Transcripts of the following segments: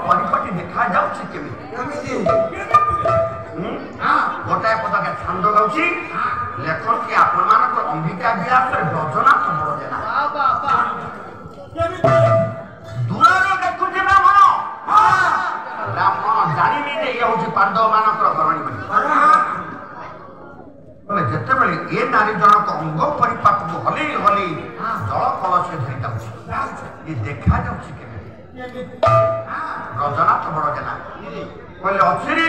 परिपटी देखा जाऊँ गोटाए पदके छंद गाँची लेखन कि आपण मानक अंबिका विलास रजनाथ बड़जेना दूर देखुचे ब्राह्मण ब्राह्मण जानी ये हूँ पांडव मानक गरणी बोले जिते बड़े ये नारी जनक अंग परिपाक को हली हली जल कलश धरी जाऊँ देखा जाऊँ रजनाथ बड़जेना बोले अश्री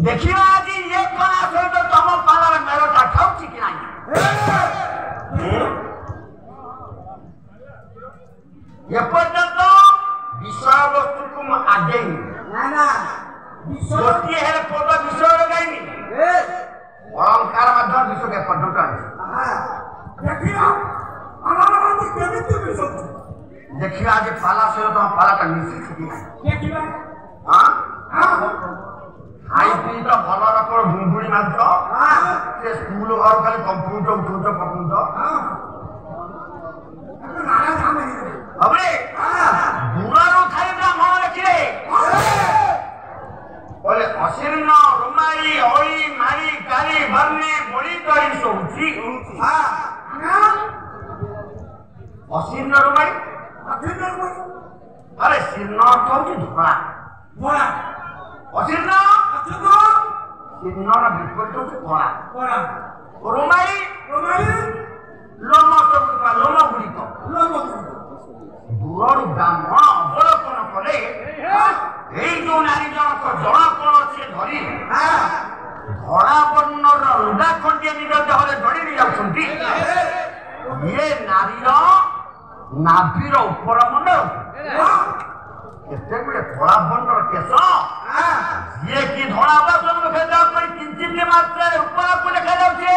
देखियो आज ये कला सहित तुम पालार मेलटा खाऊची कि नहीं ये पर्यंत विषय वस्तु को आगे ना ना गोटी है पद विषय लगाइनी अलंकार मध्य विषय के पर्यंत देखियो अलंकार केमिति विषय देखियो आज पाला सहित तुम पाला का मिसी छुटी नहीं देखियो हां हां हाई पी तो भल रकम बुंबुड़ी मात्र से स्कूल घर खाली कंप्यूटर उठौच पकौच अबे दूरରୁ ଖାଲି ବ୍ରାହ୍ମଣ ଦେଖିଲେ बोले अशीर्ण रुमाई ओई मारी काली भरने बड़ी करी सोची अशीर्ण रुमाई अरे शीर्ण अर्थ होची धोळा धोळा अशीर्ण शीर्ण विपरीत होची कला कला रुमाई रुमाई लोम सब लोम गुड़िक दूर ब्राह्मण अवलोकन कले जो नारी जनक जड़ कौन अच्छे ଧରି ଧଳା ବର୍ଣ୍ଣର ଲୁଗା ଖଣ୍ଡିଏ ନିଜ ଦେହରେ ଧରି ନେଇଯାଉଛନ୍ତି। ଇଏ ନାରୀର ନାଭିର ଉପର ମଣ୍ଡଳ କେତେ ଗୁଡେ ଧଳା ବର୍ଣ୍ଣର କେଶ ଇଏ କି ଧଳା ବାସନ ଦେଖାଯାଉ କରି କିଞ୍ଚିତ ମାତ୍ରାରେ ଉପରକୁ ଦେଖାଯାଉଛି।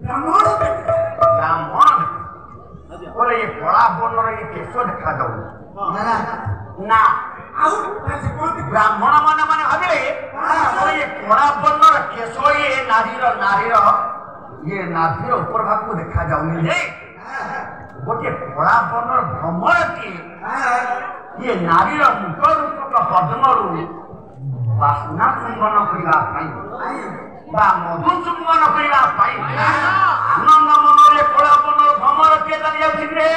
ବ୍ରାହ୍ମଣ ବୋଲେ ଏ କଳା ବର୍ଣ୍ଣର ଏ କେଶ ଦେଖାଯାଉନି ନା। ବ୍ରାହ୍ମଣ ମାନେ ଭାବିଲେ ଏ କଳା ବର୍ଣ୍ଣର କେଶ ଇଏ ନାରୀର ଇଏ ନାଭିର ଉପର ଭାଗକୁ ଦେଖାଯାଉନି ଯେ ଗୋଟିଏ କଳା ବର୍ଣ୍ଣର ଭ୍ରମରଟିଏ ଇଏ ନାରୀର ମୁଖ ରୂପକ ପଦ୍ମରୁ ବାସ୍ନା ଚୁମ୍ବନ କରିବା ପାଇଁ ବା ମଧୁ ଚୁମ୍ବନ କରିବା ପାଇଁ ଆନନ୍ଦ ମନରେ କଳା ବର୍ଣ୍ଣର ଭ୍ରମରଟିଏ ଚାଲି ଯାଉଛି ରେ।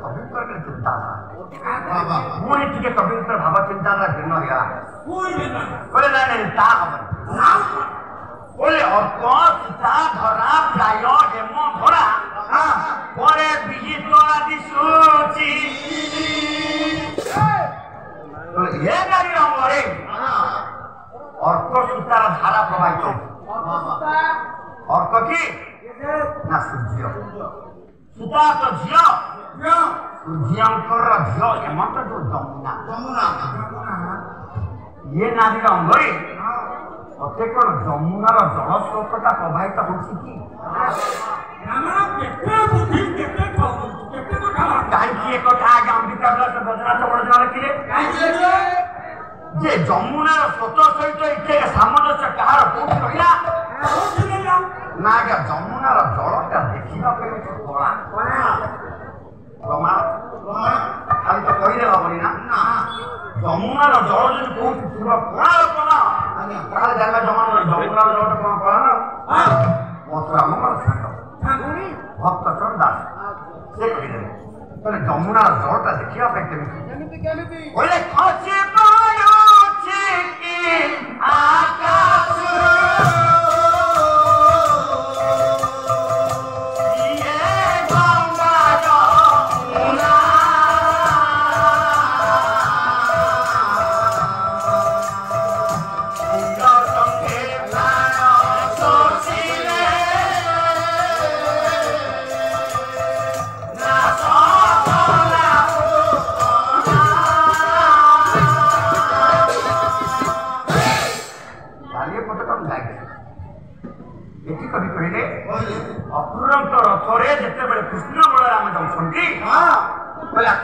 କବିଙ୍କର ଚିନ୍ତାଧାରା ପୁଣି ଟିକେ କବିଙ୍କର ଭାବ ଚିନ୍ତାଧାରା ଭିନ୍ନ ହେଇଗଲା। କହିଲେ ନାଇଁ ତା ହବନି बोले अर्क सीता धरा प्राय हेम धरा परे विहित आदि सूची ये नारी रंगरे अर्क सूतार धारा प्रवाहित अर्क की ना सूर्य सूता तो झियो सूर्यंकर झियो हेमंत जो जमुना ये नारी रंगरे प्रत्येक जमुनार जल स्रोतटा प्रवाहित होती जे जमुनार स्रोत सहित इतने सामंजस्य कहार कोठी रहिला ना आज्ञा जमुनार जलटा देखा कला प्रमाण खाली तो कहीदे हेनी ना जमुनार जल जो कौन कला कला তাহলে জানবা জমুনার জলটা কোন করা না মথুরা মঙ্গল ভক্ত চন্দাস সে কহিলেন তাহলে যমুনার জলটা দেখিবা পাই কেমিতি বলে খসে পায়ছে কি আকাশ अपुरंत रथरे जिते कृष्ण बलराम जाऊँगी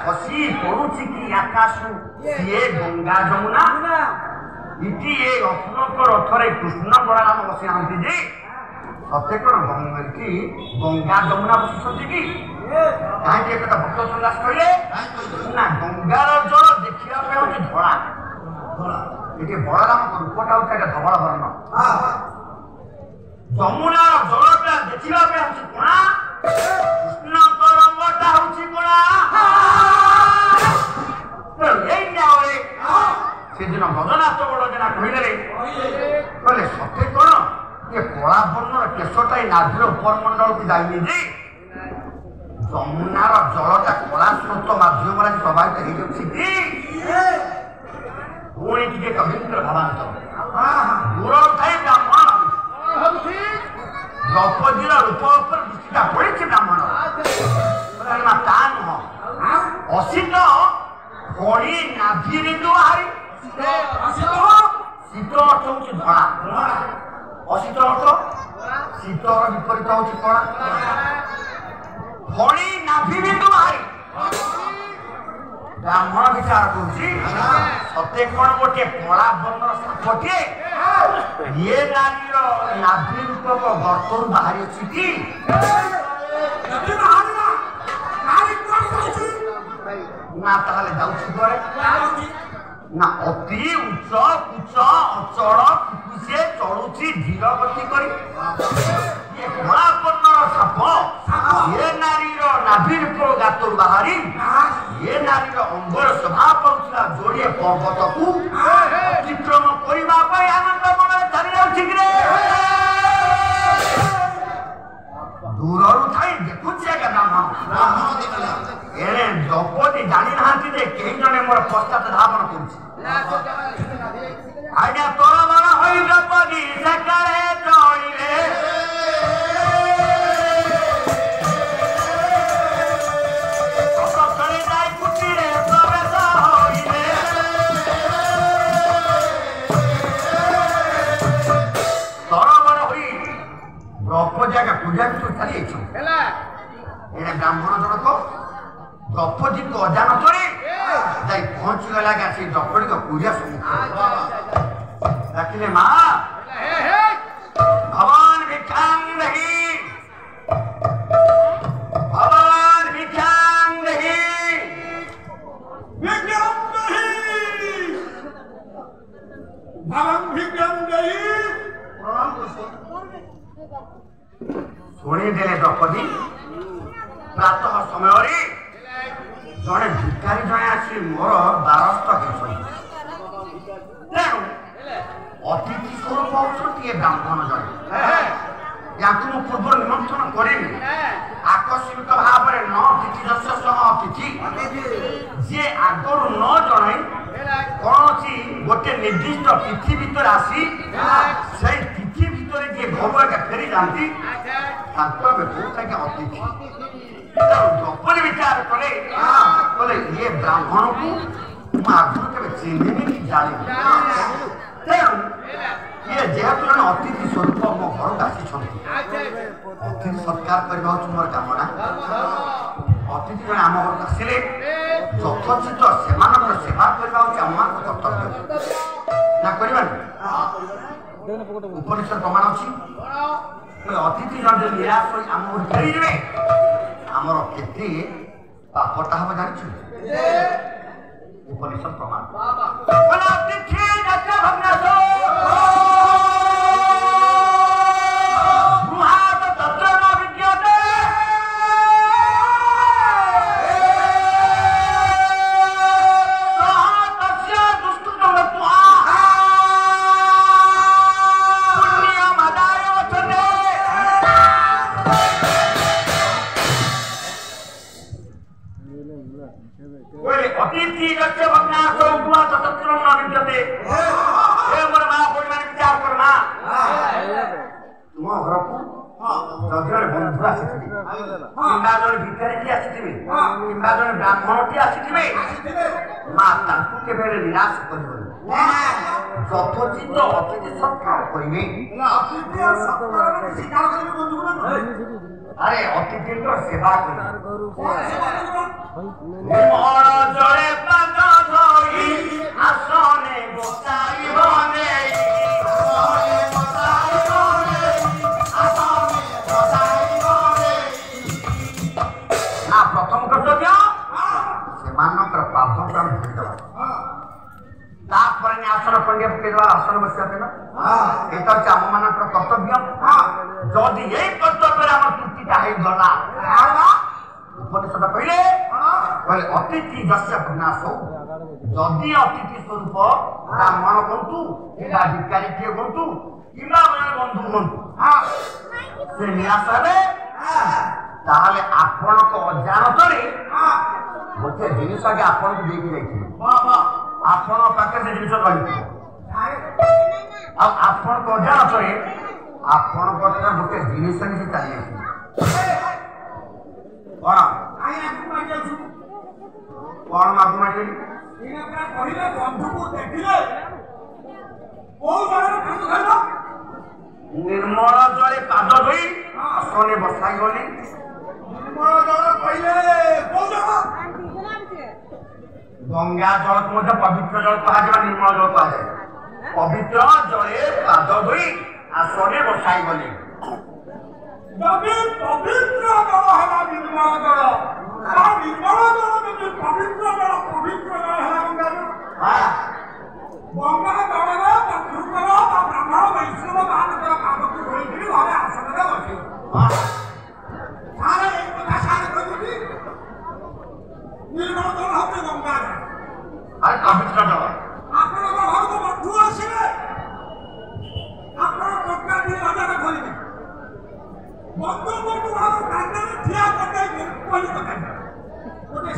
खसी पड़ुची कि आकाश ये गंगा जमुना इटी ये अपुरंत रथरे कृष्ण बलराम बसी नांती जे सत्य कौन कि गंगा जमुना बसुंट कि कहीं एक भक्त सन्यास कहले ना गंगार जल देखा हूँ धड़ा ये बलराम रूपटा हूँ धवल वर्ण जमुनार जलटा देखा हूँ कणा कृष्ण रंगटा हूँ कणा से दिन भजनाथ बड़जना कहले सत्य कौन ये कला वर्णर केशटा नाभीर उपरमंडल को जाइए जे जमुनार जलटा कला स्रोत माध्यम प्रवाहित हो पुणी टे कविंद्र भावांतर दूर थाई ब्राह्मण द्रौपदी रूप दृष्टिटा पड़ी ब्राह्मण ता नुह असित फणी नाभि बिंदु बाहरी शीत अर्थ हूँ धड़ा असित अर्थ शीतर विपरीत हूँ कणा फणी नाभि बिंदु बाहरी ब्राह्मण विचार करते कौन गोटे कला वर्णर सापटे ये नारीर नाभि रूपक गर्तर बाहरी अच्छी कि ना ना अति उच्च कुच अचल कुकुसे चलुची धीर गति कर कला वर्णर साप ये नारीर नाभि रूपक गातर बाहरी ये नारीर अंगर शोभा पाला जोड़े पर्वत को अतिक्रम करने आनंद मन चली जाए दूर थाई देखुचे ब्राह्मण एने द्रौपदी जानी नाहांती जे केही जने मोर पश्चात धावन करुछि आज्ञा तोर मन होई द्रौपदी सकाळे चोइले सकाळे जाई कुटीरे प्रवेश होइले तोर मन होई द्रौपदी का पूजा तो चली छ हेला एने ब्राह्मण जनक द्रौपदी को अजानतरे जाई पहुंच गला के से द्रौपदी को पूजा सम्मुख डाकिले मां भगवान भिक्षांग नहीं भगवान भिक्षांग नहीं भगवान भिक्षांग नहीं शुणी देले द्रौपदी प्रातः समय जड़े भिकारी जड़े आसी मोर बारस्त तेणु अतिथि स्वरूप होती ब्राह्मण जड़े या पूर्व निमंत्रण करें आकस्मिक भाव में न अतिथि अतिथि जी आगर न जन कौन गोटे निर्दिष्ट तिथि भितर आसी से तिथि भितर जी घर फेरी जाती अतिथि द्रौपदी विचार कले ये ब्राह्मण को आगुरी के चिन्हनी कि जानी तेणु ये जेहेतु जन अतिथि स्वरूप मो घर आसी अतिथि सत्कार करवा मोर कामना अतिथि जन आम घर आसिले यथोचित से सेवा करवा आम कर्तव्य ना करवा उपनिषद प्रमाण अच्छी अतिथि जन निराश हो आम घर फेरी आमर केते पापटा हम जानिछु उपनिषद प्रमाण बोला अतिथि जत्रा भग्नासो गुहात तत्र न विद्यते तस्य दुष्कृतं त्वा पुण्यम आदाय वचने अतिथि जत्रा भग्नासो गुहात तत्र न विद्यते हे मोर मां बोल माने विचार कर मां तुम घर को जजर बंधु आसीथिबे किंबा जण भिखारी की आसीथिबे किंबा जण ब्राह्मण की आसीथिबे मां तांकु केबे निराश करबो यथोचित अतिथि सत्कार करिवे अतिथि सत्कार स्वीकार करिवे बंधु को अरे अतिथि को सेवा करिवे निर्मल जड़े पाद धोई आसने बसाई बने प्रथम कर्तव्य से पाद प्राण धोईदेवा आसन खंडिया पकईदेवा आसन बसिया एटा हूँ आम मान कर्तव्य जदि ये कर्तव्य आम त्रुटिटा होगला उपनिषद कहले अतिथि जस्य भग्नासो जदि अतिथि स्वरूप ब्राह्मण बंधु किंवा भिकारी किए बंधु किंवा बंधु बंधु से निराश हे ताहले आपण को अजानतरे गोटे जिनिस आगे आपण को देकी जाइथिबे आपण पाखे से जिनिस रही आपण को अजानतरे आपण गोटे गोटे जिनिस से चली कौन कौन मागु माटी बंधु को देखिले निर्मल जले पाद धोई आसने बसाई गले निर्मल जल कहले गंगा जल को पवित्र जल कहा निर्मल जल कहा पवित्र जले पाद धोई आसने बसाई गले पवित्र जल है निर्मल जल निर्मल जल पवित्र जल है गंगा जल ब्राह्मण वैष्णव महानगर पापक धोई घरे आसन बसो सारे एक कथा सारे कहती निर्मल जल होते गंगा अरे पवित्र जल आपण घर को बंधु आसवे आपण टका दिए हजार खोलिबे बंधु बंधु घर कांदे ठिया करते कोई कथा ଗୋଟେ